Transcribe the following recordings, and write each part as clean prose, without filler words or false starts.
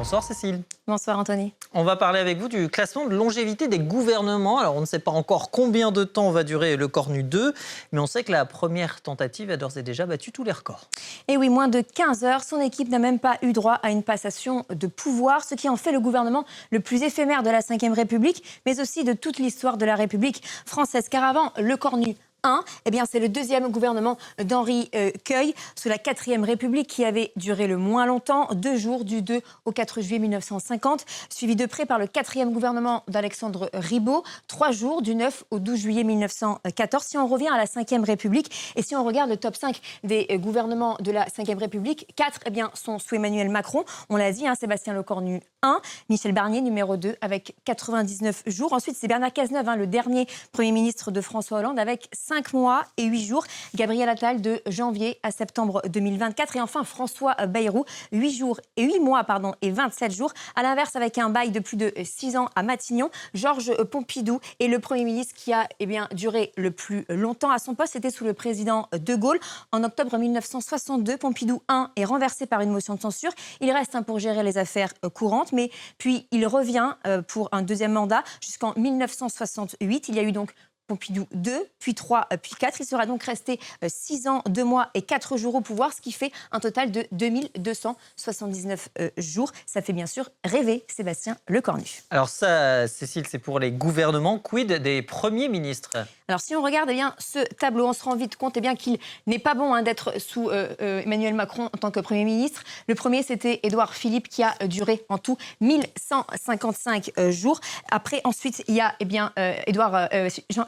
Bonsoir Cécile. Bonsoir Anthony. On va parler avec vous du classement de longévité des gouvernements. Alors on ne sait pas encore combien de temps va durer le Cornu 2, mais on sait que la première tentative a d'ores et déjà battu tous les records. Et oui, moins de 15 heures, son équipe n'a même pas eu droit à une passation de pouvoir, ce qui en fait le gouvernement le plus éphémère de la Ve République, mais aussi de toute l'histoire de la République française. Car avant le Cornu 1, c'est le deuxième gouvernement d'Henri Queuille sous la 4e République qui avait duré le moins longtemps, 2 jours du 2 au 4 juillet 1950, suivi de près par le 4e gouvernement d'Alexandre Ribot, 3 jours du 9 au 12 juillet 1914. Si on revient à la 5e République et si on regarde le top 5 des gouvernements de la 5e République, 4 sont sous Emmanuel Macron. On l'a dit, Sébastien Lecornu 1, Michel Barnier numéro 2 avec 99 jours. Ensuite, c'est Bernard Cazeneuve, le dernier Premier ministre de François Hollande avec 5 mois et 8 jours. Gabriel Attal de janvier à septembre 2024. Et enfin, François Bayrou, 8 jours et 8 mois et 27 jours. À l'inverse, avec un bail de plus de 6 ans à Matignon, Georges Pompidou est le Premier ministre qui a duré le plus longtemps à son poste. C'était sous le président de Gaulle. En octobre 1962, Pompidou 1 est renversé par une motion de censure. Il reste pour gérer les affaires courantes, mais puis il revient pour un deuxième mandat jusqu'en 1968. Il y a eu donc Pompidou 2, puis 3, puis 4. Il sera donc resté 6 ans, 2 mois et 4 jours au pouvoir, ce qui fait un total de 2279 jours. Ça fait bien sûr rêver Sébastien Lecornu. Alors ça, Cécile, c'est pour les gouvernements. Quid des premiers ministres ? Alors si on regarde ce tableau, on se rend vite compte qu'il n'est pas bon d'être sous Emmanuel Macron en tant que Premier ministre. Le premier, c'était Édouard Philippe qui a duré en tout 1155 jours. Après, ensuite, il y a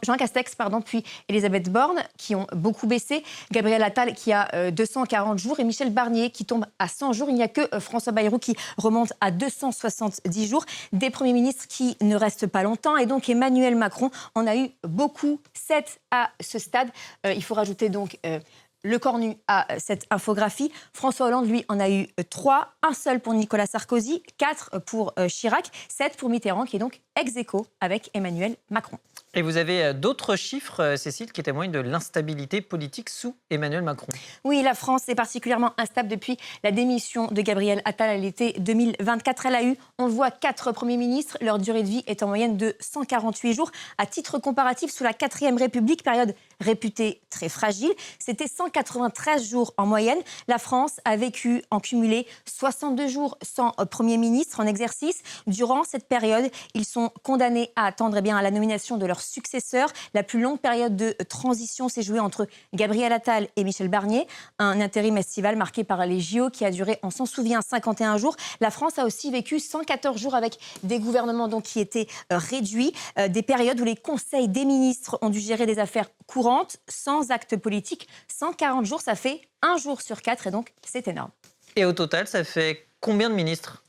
Jean Castex, puis Elisabeth Borne qui ont beaucoup baissé. Gabriel Attal qui a 240 jours et Michel Barnier qui tombe à 100 jours. Il n'y a que François Bayrou qui remonte à 270 jours. Des premiers ministres qui ne restent pas longtemps et donc Emmanuel Macron en a eu beaucoup, 7 à ce stade. Il faut rajouter donc Lecornu à cette infographie. François Hollande, lui, en a eu 3. Un seul pour Nicolas Sarkozy, 4 pour Chirac, 7 pour Mitterrand, qui est donc ex-aequo avec Emmanuel Macron. Et vous avez d'autres chiffres, Cécile, qui témoignent de l'instabilité politique sous Emmanuel Macron. Oui, la France est particulièrement instable depuis la démission de Gabriel Attal à l'été 2024. Elle a eu, on le voit, 4 premiers ministres. Leur durée de vie est en moyenne de 148 jours. À titre comparatif, sous la 4e République, période réputée très fragile, c'était 193 jours en moyenne. La France a vécu en cumulé 62 jours sans Premier ministre en exercice. Durant cette période, ils sont condamnés à attendre à la nomination de leur successeur. La plus longue période de transition s'est jouée entre Gabriel Attal et Michel Barnier. Un intérim estival marqué par les JO qui a duré, on s'en souvient, 51 jours. La France a aussi vécu 114 jours avec des gouvernements qui étaient réduits. Des périodes où les conseils des ministres ont dû gérer des affaires courantes sans acte politique. 140 jours, ça fait 1 jour sur 4 et donc c'est énorme. Et au total, ça fait combien de ministres ?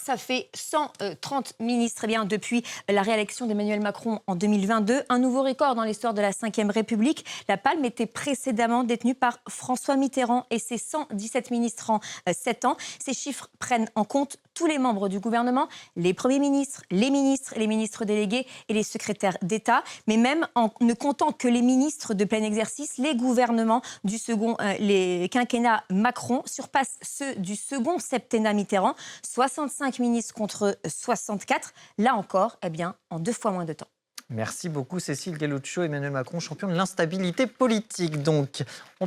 Ça fait 130 ministres depuis la réélection d'Emmanuel Macron en 2022. Un nouveau record dans l'histoire de la Ve République. La palme était précédemment détenue par François Mitterrand et ses 117 ministres en 7 ans. Ces chiffres prennent en compte tous les membres du gouvernement, les premiers ministres, les ministres délégués et les secrétaires d'État. Mais même en ne comptant que les ministres de plein exercice, les gouvernements du second les quinquennat Macron surpassent ceux du second septennat Mitterrand. 65 ministres contre 64, là encore, en 2 fois moins de temps. Merci beaucoup Cécile Galluccio. Emmanuel Macron, champion de l'instabilité politique. Donc,